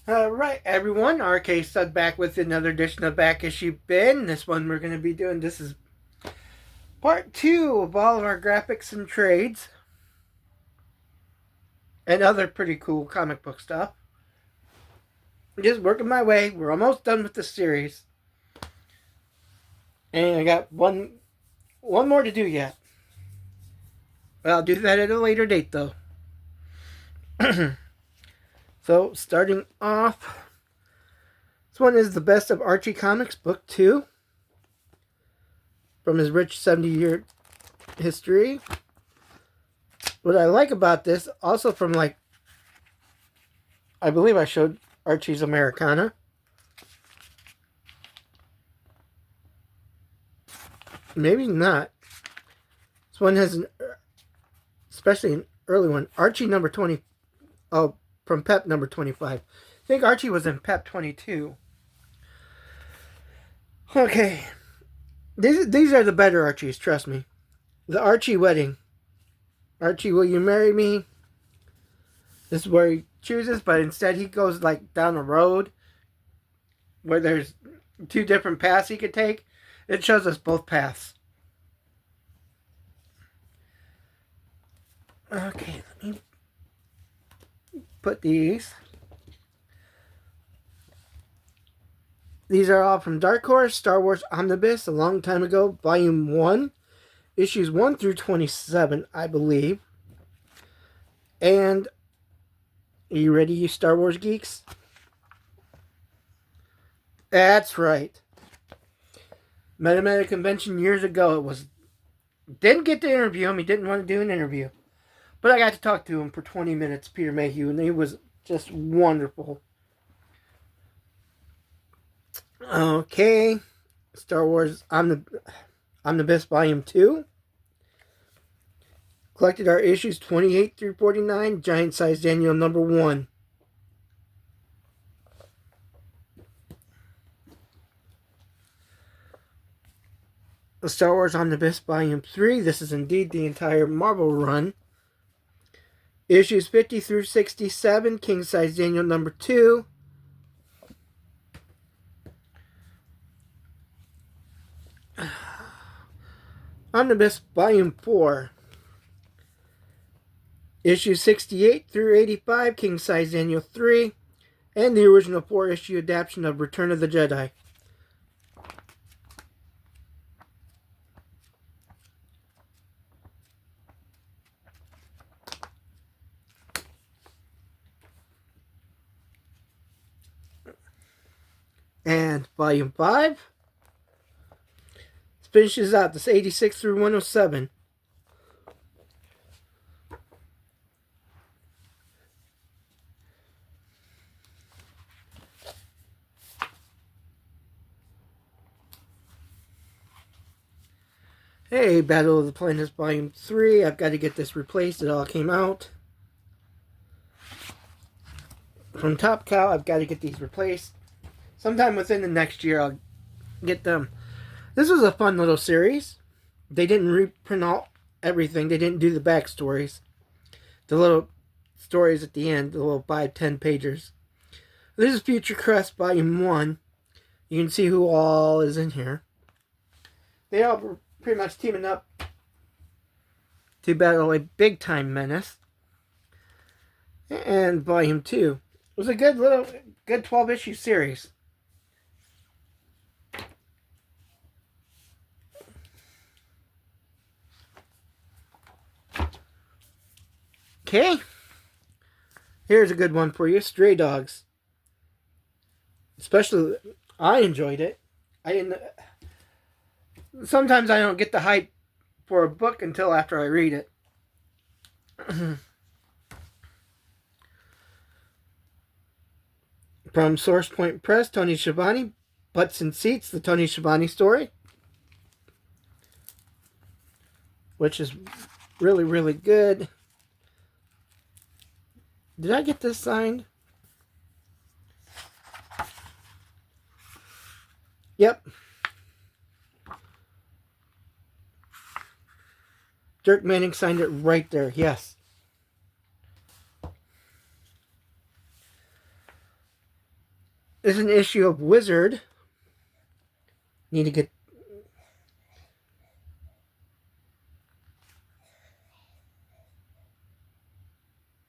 Right, everyone. RK Stud back with another edition of Back Issue Bin. This one we're going to be doing. This is part two of all of our graphics and trades and other pretty cool comic book stuff. I'm just working my way. We're almost done with the series, and I got one more to do yet. But I'll do that at a later date, though. So, starting off, this one is the best of Archie Comics, Book 2, from his rich 70-year history. What I like about this, also from I believe I showed Archie's Americana. Maybe not. This one has especially an early one, Archie number 20. Oh, from Pep number 25. I think Archie was in Pep 22. Okay. These are the better Archies, trust me. The Archie wedding. Archie, will you marry me? This is where he chooses, but instead he goes down a road where there's two different paths he could take. It shows us both paths. Okay, let me put these. These are all from Dark Horse, Star Wars Omnibus, a long time ago, Volume 1, issues 1 through 27, I believe. And, are you ready, you Star Wars geeks? That's right. Met him at a convention years ago. Didn't get to interview him. He didn't want to do an interview. But I got to talk to him for 20 minutes, Peter Mayhew, and he was just wonderful. Okay. Star Wars Omnibus Volume 2. Collected our issues 28 through 49, giant size Daniel number 1. The Star Wars Omnibus Volume 3. This is indeed the entire Marvel run. Issues 50 through 67, king size Daniel number 2. Omnibus Volume 4. Issues 68 through 85, king size Daniel 3. And the original 4-issue adaptation of Return of the Jedi. And Volume 5. This finishes out this 86 through 107. Hey, Battle of the Planets Volume 3. I've got to get this replaced. It all came out. From Top Cow, I've got to get these replaced. Sometime within the next year, I'll get them. This was a fun little series. They didn't reprint all everything. They didn't do the backstories. The little stories at the end, the little 5-10 pagers. This is Future Crest Volume 1. You can see who all is in here. They all were pretty much teaming up to battle a big-time menace. And Volume 2. It was a good 12-issue series. Okay. Here's a good one for you. Stray Dogs. Especially, I enjoyed it. Sometimes I don't get the hype for a book until after I read it. From Source Point Press, Tony Schiavone, Butts and Seats, the Tony Schiavone story. Which is really, really good. Did I get this signed? Yep. Dirk Manning signed it right there. Yes. is an issue of Wizard. Need to get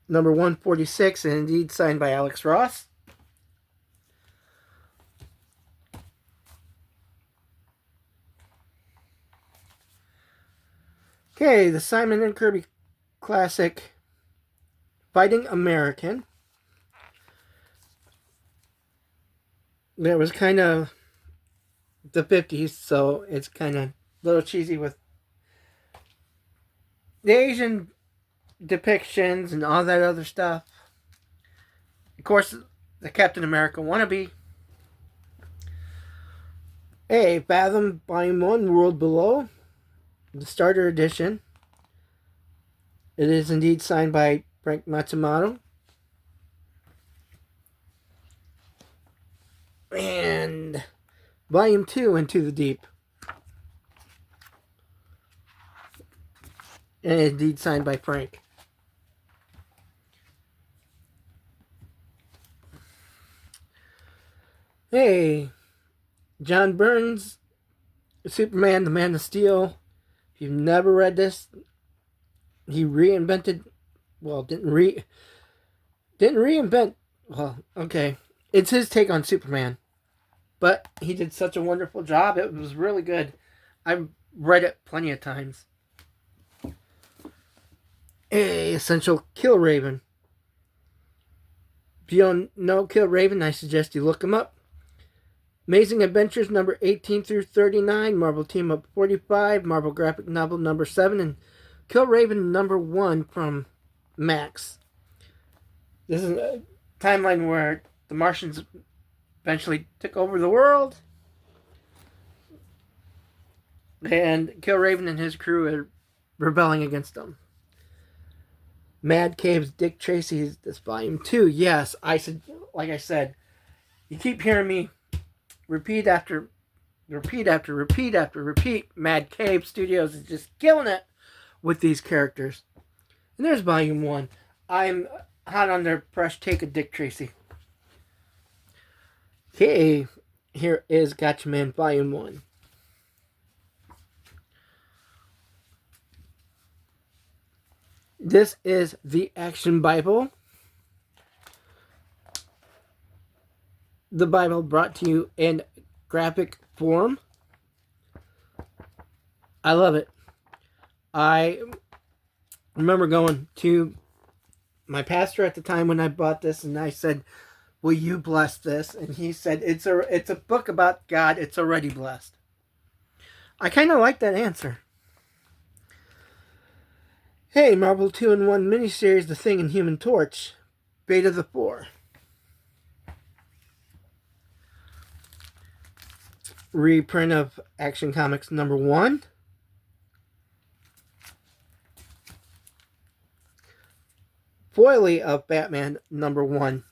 number 146, and indeed signed by Alex Ross. Okay, the Simon and Kirby classic, Fighting American. It was kind of the 50s, so it's kind of a little cheesy with the Asian depictions and all that other stuff. Of course, the Captain America wannabe. Hey, Fathom Volume 1, World Below, the starter edition. It is indeed signed by Frank Matsumoto. And Volume 2, Into the Deep. And indeed signed by Frank. Hey, John Burns, Superman, the Man of Steel. If you've never read this, he reinvented, well, didn't reinvent, well, okay. It's his take on Superman. But he did such a wonderful job. It was really good. I've read it plenty of times. Hey, Essential Killraven. If you don't know Killraven, I suggest you look him up. Amazing Adventures number 18 through 39, Marvel Team Up 45, Marvel Graphic Novel number 7, and Killraven number 1 from Max. This is a timeline where the Martians eventually took over the world, and Killraven and his crew are rebelling against them. Mad Cave's Dick Tracy, this volume 2. Yes, like I said, you keep hearing me repeat after repeat. Mad Cave Studios is just killing it with these characters. And there's volume 1. I'm hot on their fresh take of Dick Tracy. Okay, here is Gatchaman volume 1. This is the Action Bible. The Bible brought to you in graphic form. I love it. I remember going to my pastor at the time when I bought this, and I said, "Will you bless this?" And he said, "It's a book about God. It's already blessed." I kind of like that answer. Hey, Marvel 2-in-1 miniseries, The Thing and Human Torch, Beta the 4. Reprint of Action Comics number 1. Foily of Batman number 1.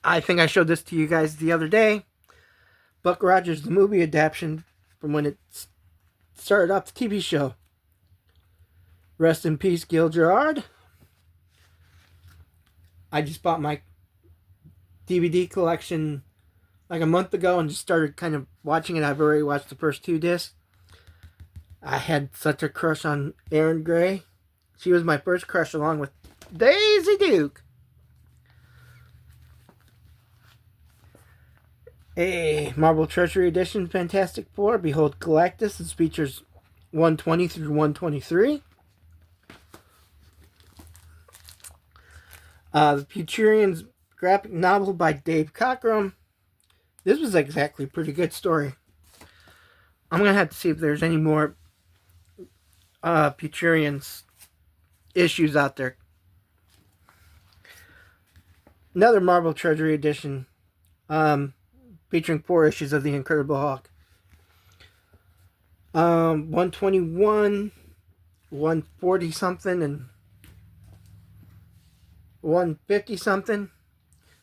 I think I showed this to you guys the other day. Buck Rogers, the movie adaptation from when it started off the TV show. Rest in peace, Gil Gerard. I just bought my DVD collection like a month ago and just started kind of watching it. I've already watched the first 2 discs. I had such a crush on Erin Gray. She was my first crush along with Daisy Duke. A Marvel Treasury Edition Fantastic Four. Behold Galactus. This features 120 through 123. The Futurians graphic novel by Dave Cockrum. This was exactly a pretty good story. I'm going to have to see if there's any more Futurians issues out there. Another Marvel Treasury Edition featuring 4 issues of The Incredible Hulk. 121, 140 something, and 150 something.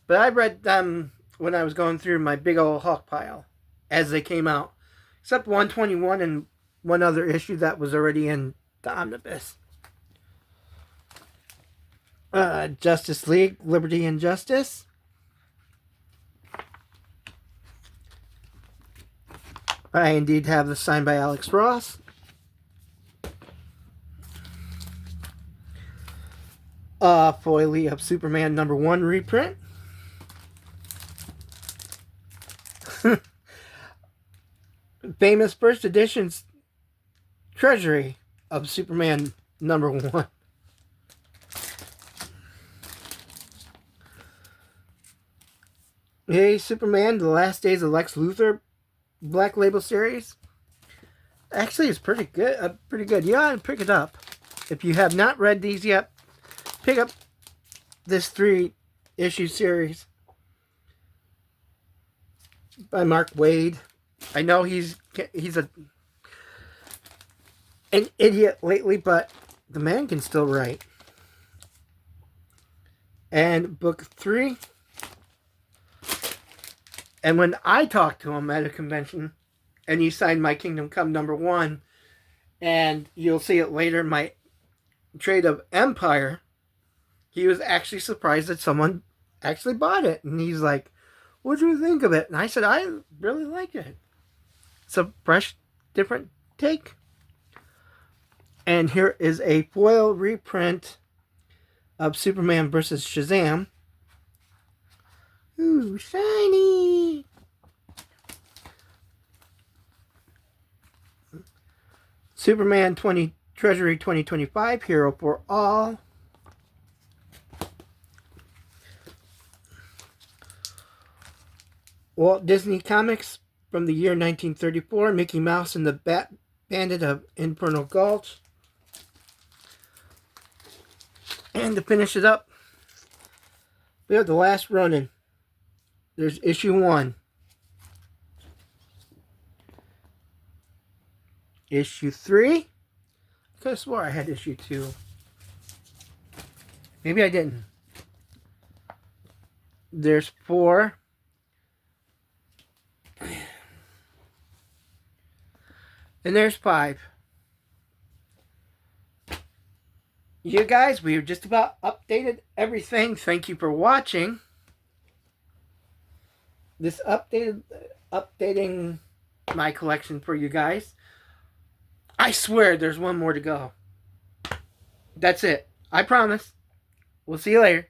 But I read them when I was going through my big old Hulk pile as they came out. Except 121 and one other issue that was already in the omnibus. Justice League, Liberty and Justice. I indeed have the signed by Alex Ross. Foily of Superman #1 reprint. Famous first edition's Treasury of Superman #1. Hey, Superman, The Last Days of Lex Luthor Black Label series. Actually, it's pretty good. You ought to pick it up. If you have not read these yet, pick up this 3-issue series by Mark Waid. I know he's an idiot lately, but the man can still write. And book 3. And when I talked to him at a convention, and he signed my Kingdom Come #1, and you'll see it later, my trade of Empire, he was actually surprised that someone actually bought it. And he's like, "What do you think of it?" And I said, "I really like it. It's a fresh, different take." And here is a foil reprint of Superman vs. Shazam. Ooh, shiny! Superman Treasury 2025, Hero for All. Walt Disney Comics from the year 1934, Mickey Mouse and the Bandit of Infernal Gulch. And to finish it up, we have The Last Ronin. There's issue 1. Issue 3. I could have swore I had issue 2. Maybe I didn't. There's 4. And there's 5. You guys, we've just about updated everything. Thank you for watching. This updating my collection for you guys. I swear there's one more to go. That's it. I promise. We'll see you later.